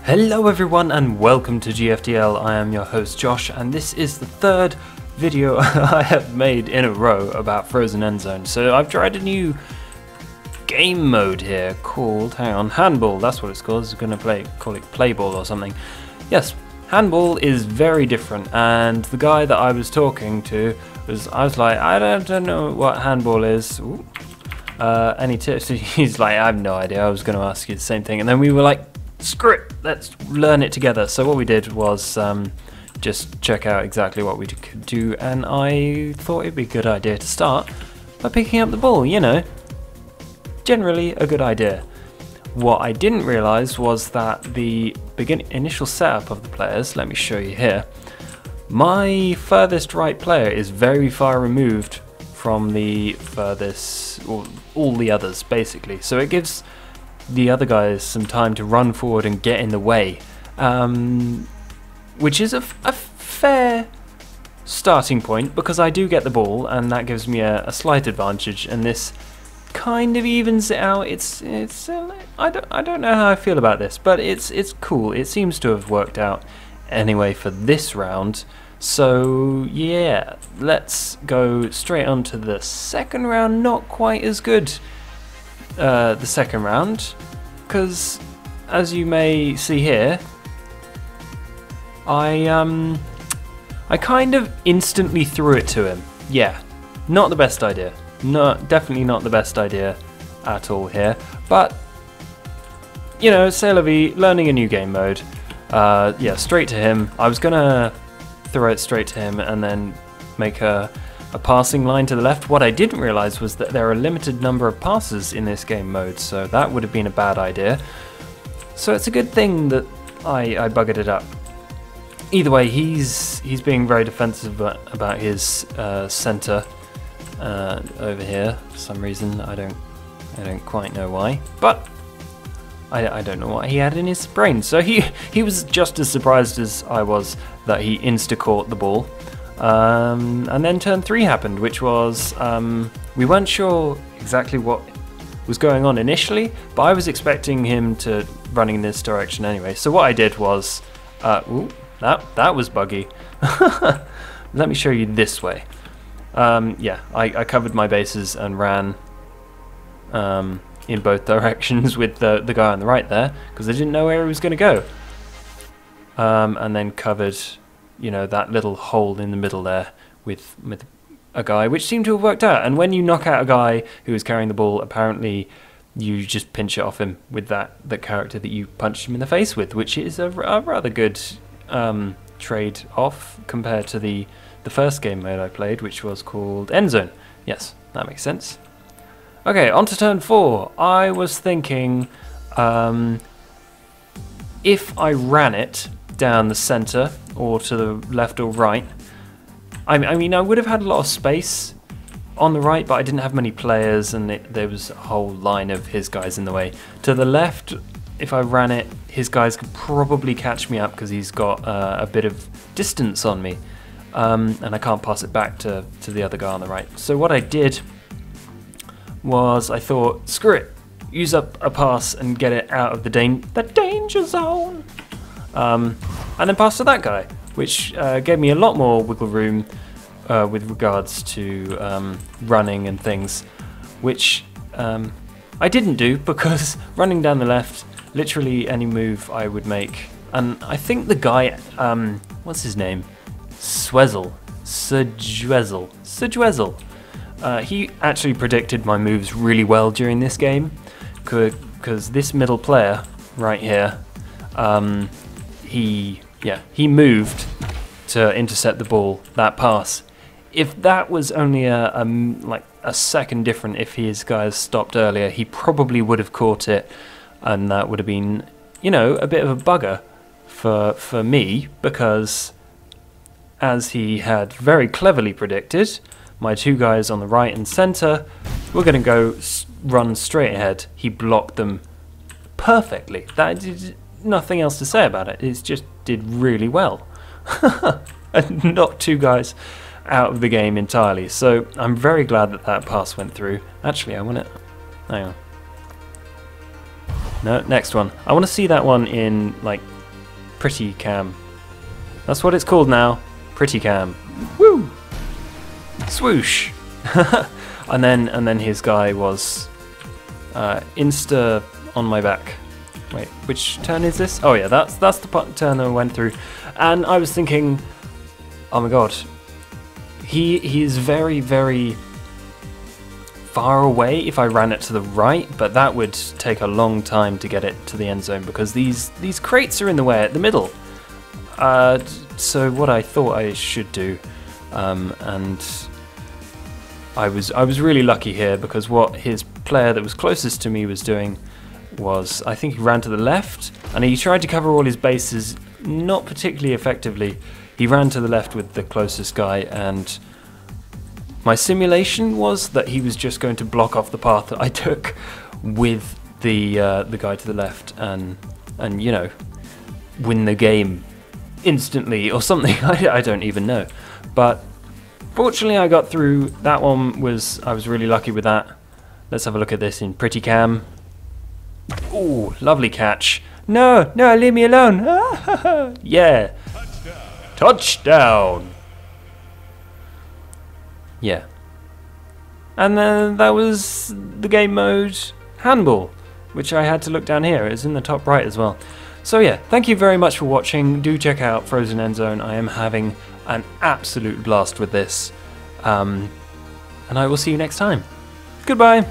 Hello everyone and welcome to GFTL. I am your host Josh and this is the third video I have made in a row about Frozen Endzone. So I've tried a new game mode here called, Handball. That's what it's called. I'm going to call it Playball or something. Yes, Handball is very different, and the guy that I was talking to I was like, I don't know what Handball is. Any tips? He's like, I have no idea. I was going to ask you the same thing, and then we were like, screw it, let's learn it together. So what we did was just check out exactly what we could do, and I thought it'd be a good idea to start by picking up the ball, you know. Generally a good idea. What I didn't realise was that the initial setup of the players, let me show you here, my furthest right player is very far removed from the furthest, or all the others basically, so it gives the other guys some time to run forward and get in the way, which is a fair starting point because I do get the ball and that gives me a slight advantage, and this kind of evens it out. I don't know how I feel about this, but it's cool. It seems to have worked out anyway for this round. So yeah, let's go straight on to the second round. Not quite as good the second round, because as you may see here, I kind of instantly threw it to him. Yeah, not the best idea. No, definitely not the best idea at all here. But you know, c'est la vie, learning a new game mode. Yeah, straight to him. I was gonna throw it straight to him and then make a passing line to the left. What I didn't realize was that there are a limited number of passes in this game mode, so that would have been a bad idea. So it's a good thing that I buggered it up. Either way, he's being very defensive about his center over here for some reason. I don't quite know why, but I don't know what he had in his brain. So he was just as surprised as I was that he insta-caught the ball. And then turn 3 happened, which was, we weren't sure exactly what was going on initially, but I was expecting him to running in this direction anyway. So what I did was, ooh, that was buggy. Let me show you this way. Yeah, I covered my bases and ran in both directions with the guy on the right there, because I didn't know where he was going to go. And then covered, you know, that little hole in the middle there with a guy, which seemed to have worked out. And when you knock out a guy who is carrying the ball, apparently you just pinch it off him with the character that you punched him in the face with, which is a rather good trade off compared to the first game mode I played, which was called Endzone. Yes, that makes sense. Okay, on to turn 4. I was thinking if I ran it down the center or to the left or right, I mean I would have had a lot of space on the right, but I didn't have many players and there was a whole line of his guys in the way. To the left, if I ran it, his guys could probably catch me up because he's got a bit of distance on me, and I can't pass it back to the other guy on the right. So what I did was I thought, screw it, use up a pass and get it out of the danger zone. And then pass to that guy, which gave me a lot more wiggle room with regards to running and things, which I didn't do because running down the left, literally any move I would make, and I think the guy, what's his name? Sjuezel. He actually predicted my moves really well during this game, because this middle player right here, he moved to intercept the ball, that pass. If that was only like a second different, if his guys stopped earlier, he probably would have caught it, and that would have been, you know, a bit of a bugger for me, because as he had very cleverly predicted, my two guys on the right and center were going to go run straight ahead. He blocked them perfectly. Nothing else to say about it. It just did really well. And knocked two guys out of the game entirely. So I'm very glad that pass went through. Actually, I want it. Hang on. No, next one. I want to see that one in, like, pretty cam. That's what it's called now. Pretty cam. Woo! Swoosh! and then his guy was insta on my back. Wait, which turn is this? Oh yeah, that's the turn I went through. And I was thinking, oh my god, he is very, very far away if I ran it to the right, but that would take a long time to get it to the end zone because these crates are in the way at the middle. So what I thought I should do, and I was really lucky here because what his player that was closest to me was doing was, I think he ran to the left and he tried to cover all his bases not particularly effectively. He ran to the left with the closest guy, and my simulation was that he was just going to block off the path that I took with the guy to the left and you know, win the game instantly or something. I don't even know. But fortunately I got through. That one was, I was really lucky with that. Let's have a look at this in pretty cam. Ooh, lovely catch. No, leave me alone. Yeah. Touchdown. Yeah. And then that was the game mode Handball, which I had to look down here. It's in the top right as well. So yeah, thank you very much for watching. Do check out Frozen Endzone. I am having an absolute blast with this. And I will see you next time. Goodbye.